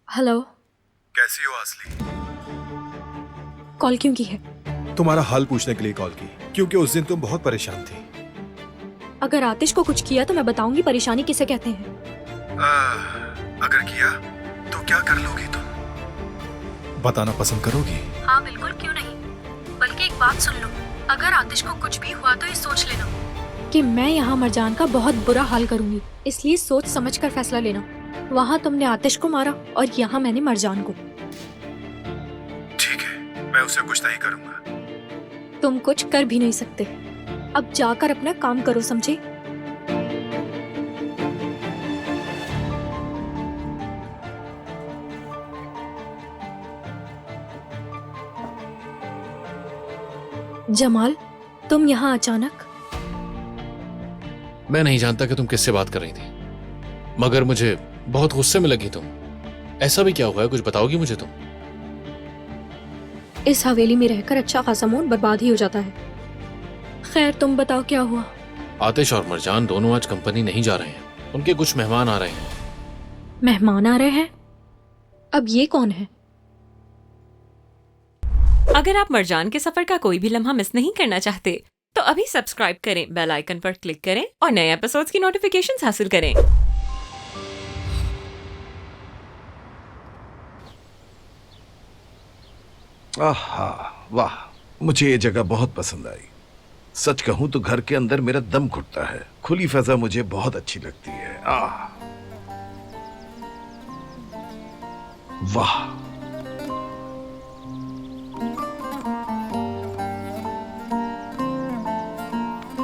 Hello. कैसी हो आसली? कॉल क्यों की है? तुम्हारा हाल पूछने के लिए कॉल की, क्योंकि उस दिन तुम बहुत परेशान थी। अगर आतिश को कुछ किया तो मैं बताऊंगी परेशानी किसे कहते हैं। अगर किया तो क्या कर लोगी तुम? बताना पसंद करोगी? हाँ बिल्कुल, क्यों नहीं। बल्कि एक बात सुन लो, अगर आतिश को कुछ भी हुआ तो ये सोच लेना कि मैं यहाँ मरजान का बहुत बुरा हाल करूंगी। इसलिए सोच समझ कर फैसला लेना। वहाँ तुमने आतिश को मारा और यहाँ मैंने मरजान को। ठीक है, मैं उसे कुछ नहीं करूंगा। तुम कुछ कर भी नहीं सकते। अब जाकर अपना काम करो, समझे? जमाल, तुम यहाँ अचानक? मैं नहीं जानता कि तुम किससे बात कर रही थी, मगर मुझे बहुत गुस्से में लगी तुम। ऐसा भी क्या हुआ है, कुछ बताओगी मुझे तुम? इस हवेली में रहकर अच्छा खासा मूड बर्बाद ही हो जाता है। खैर तुम बताओ क्या हुआ? आतिश और मरजान दोनों आज कंपनी नहीं जा रहे हैं। उनके कुछ मेहमान आ रहे हैं। मेहमान आ रहे हैं? अब ये कौन है? अगर आप मरजान के सफर का कोई भी लम्हा मिस नहीं करना चाहते तो अभी सब्सक्राइब करें, बेल आइकन पर क्लिक करें और नए एपिसोड्स की नोटिफिकेशंस हासिल करें। आहा, वाह, मुझे ये जगह बहुत पसंद आई। सच कहूं तो घर के अंदर मेरा दम घुटता है। खुली फजा मुझे बहुत अच्छी लगती है। वाह,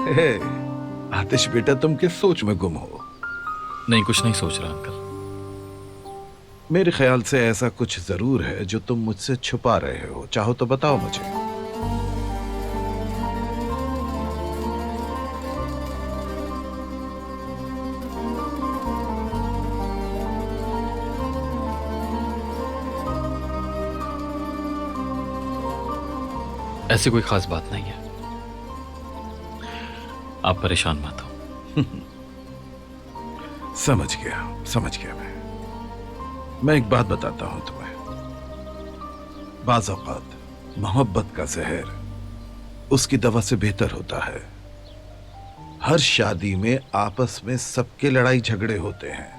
हे, आतिश बेटा, तुम किस सोच में गुम हो? नहीं, कुछ नहीं सोच रहा अंकल। मेरे ख्याल से ऐसा कुछ जरूर है जो तुम मुझसे छुपा रहे हो। चाहो तो बताओ मुझे। ऐसी कोई खास बात नहीं है, आप परेशान मत हो। समझ गया मैं एक बात बताता हूं तुम्हें। बाज़ औक़ात मोहब्बत का जहर उसकी दवा से बेहतर होता है। हर शादी में आपस में सबके लड़ाई झगड़े होते हैं,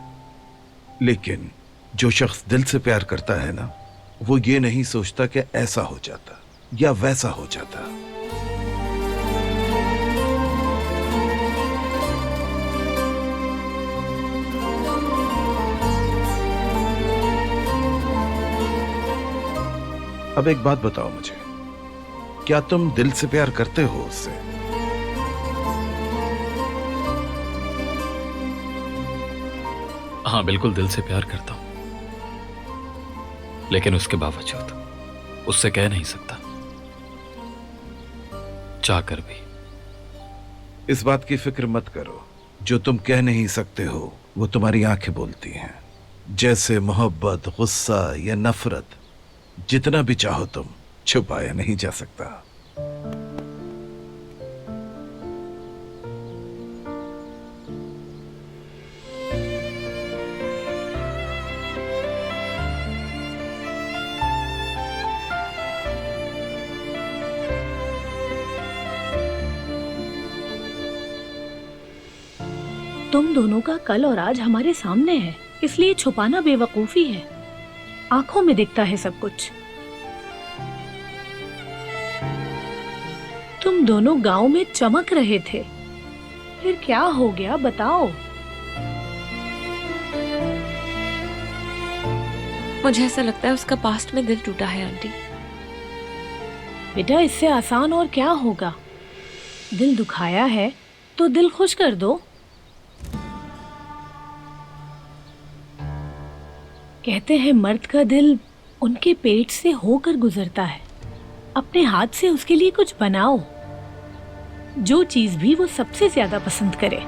लेकिन जो शख्स दिल से प्यार करता है ना, वो ये नहीं सोचता कि ऐसा हो जाता या वैसा हो जाता। अब एक बात बताओ मुझे, क्या तुम दिल से प्यार करते हो उससे? हाँ, बिल्कुल दिल से प्यार करता हूं, लेकिन उसके बावजूद उससे कह नहीं सकता, चाहकर भी। इस बात की फिक्र मत करो। जो तुम कह नहीं सकते हो वो तुम्हारी आंखें बोलती हैं। जैसे मोहब्बत, गुस्सा या नफरत, जितना भी चाहो तुम, छुपाया नहीं जा सकता। तुम दोनों का कल और आज हमारे सामने है, इसलिए छुपाना बेवकूफी है। आंखों में दिखता है सब कुछ। तुम दोनों गांव में चमक रहे थे, फिर क्या हो गया बताओ। मुझे ऐसा लगता है उसका पास्ट में दिल टूटा है आंटी। बेटा, इससे आसान और क्या होगा। दिल दुखाया है तो दिल खुश कर दो। कहते हैं मर्द का दिल उनके पेट से होकर गुजरता है। अपने हाथ से उसके लिए कुछ बनाओ, जो चीज भी वो सबसे ज्यादा पसंद करे।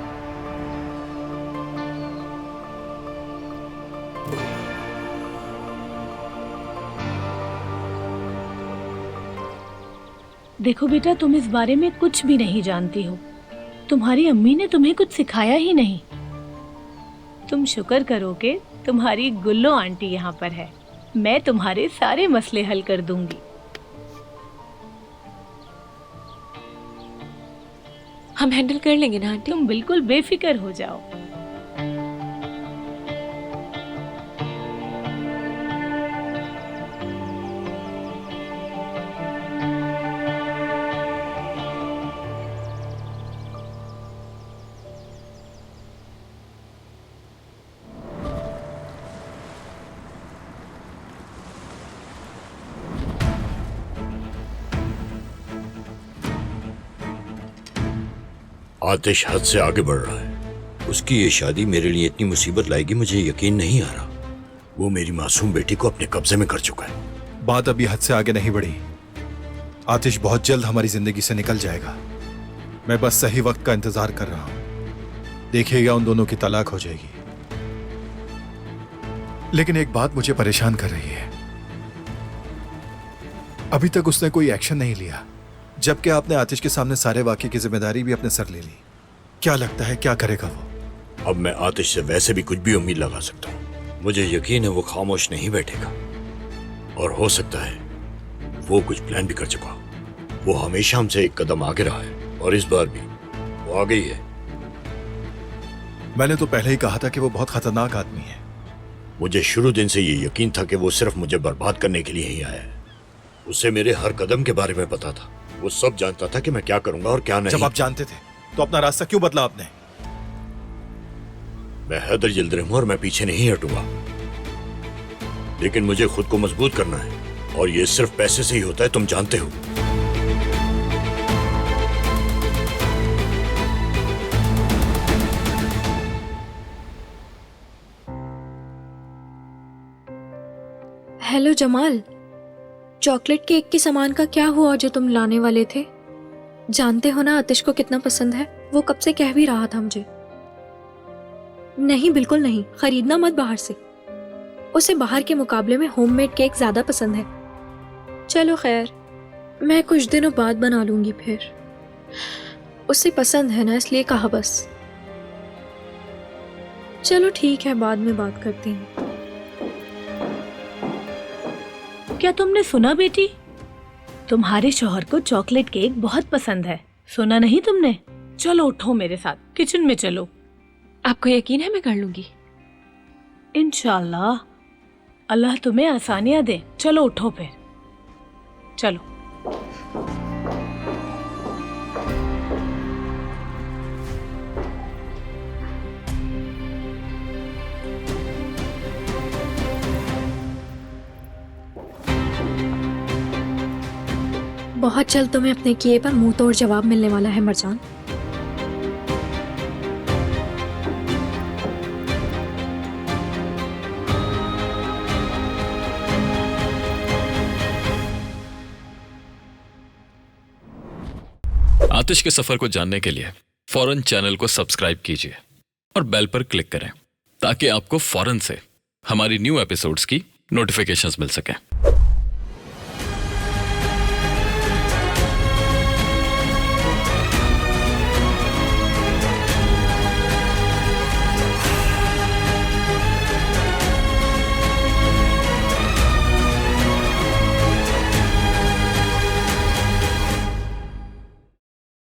देखो बेटा, तुम इस बारे में कुछ भी नहीं जानती हो। तुम्हारी अम्मी ने तुम्हें कुछ सिखाया ही नहीं। तुम शुक्र करो कि तुम्हारी गुल्लो आंटी यहाँ पर है। मैं तुम्हारे सारे मसले हल कर दूंगी। हम हैंडल कर लेंगे ना आंटी। तुम बिल्कुल बेफिक्र हो जाओ। आतिश हद से आगे बढ़ रहा है। उसकी ये शादी मेरे लिए इतनी मुसीबत लाएगी, मुझे यकीन नहीं आ रहा। वो मेरी मासूम बेटी को अपने कब्जे में कर चुका है। बात अभी हद से आगे नहीं बढ़ी। आतिश बहुत जल्द हमारी जिंदगी से निकल जाएगा। मैं बस सही वक्त का इंतजार कर रहा हूं। देखिएगा उन दोनों की तलाक हो जाएगी। लेकिन एक बात मुझे परेशान कर रही है। अभी तक उसने कोई एक्शन नहीं लिया, जबकि आपने आतिश के सामने सारे वाकये की जिम्मेदारी भी अपने सर ले ली। क्या लगता है क्या करेगा वो? अब मैं आतिश से वैसे भी कुछ भी उम्मीद लगा सकता हूँ। मुझे यकीन है वो खामोश नहीं बैठेगा, और हो सकता है वो कुछ प्लान भी कर चुका। वो हमेशा हमसे एक कदम आगे रहा है, और इस बार भी वो आगे ही है। मैंने तो पहले ही कहा था कि वो बहुत खतरनाक आदमी है। मुझे शुरू दिन से ये यकीन था कि वो सिर्फ मुझे बर्बाद करने के लिए ही आया है। उसे मेरे हर कदम के बारे में पता था। वो सब जानता था कि मैं क्या करूंगा और क्या नहीं। जब आप जानते थे तो अपना रास्ता क्यों बदला आपने? मैं हैदर यिल्दिरिम हूं और मैं पीछे नहीं हटूंगा, लेकिन मुझे खुद को मजबूत करना है, और ये सिर्फ पैसे से ही होता है, तुम जानते हो। हेलो जमाल, चॉकलेट केक के सामान का क्या हुआ जो तुम लाने वाले थे? जानते हो ना आतिश को कितना पसंद है। वो कब से कह भी रहा था मुझे। नहीं, बिल्कुल नहीं, खरीदना मत बाहर से। उसे बाहर के मुकाबले में होममेड केक ज्यादा पसंद है। चलो खैर, मैं कुछ दिनों बाद बना लूंगी फिर। उसे पसंद है ना, इसलिए कहा बस। चलो ठीक है, बाद में बात करती हूँ। क्या तुमने सुना बेटी? तुम्हारे शौहर को चॉकलेट केक बहुत पसंद है। सुना नहीं तुमने? चलो उठो मेरे साथ, किचन में चलो। आपको यकीन है मैं कर लूंगी? इंशाल्लाह, अल्लाह तुम्हें आसानियां दे। चलो उठो फिर, चलो। बहुत जल्द तुम्हें अपने किए पर मुंह तोड़ जवाब मिलने वाला है मरजान। आतिश के सफर को जानने के लिए फौरन चैनल को सब्सक्राइब कीजिए और बेल पर क्लिक करें, ताकि आपको फौरन से हमारी न्यू एपिसोड्स की नोटिफिकेशंस मिल सकें।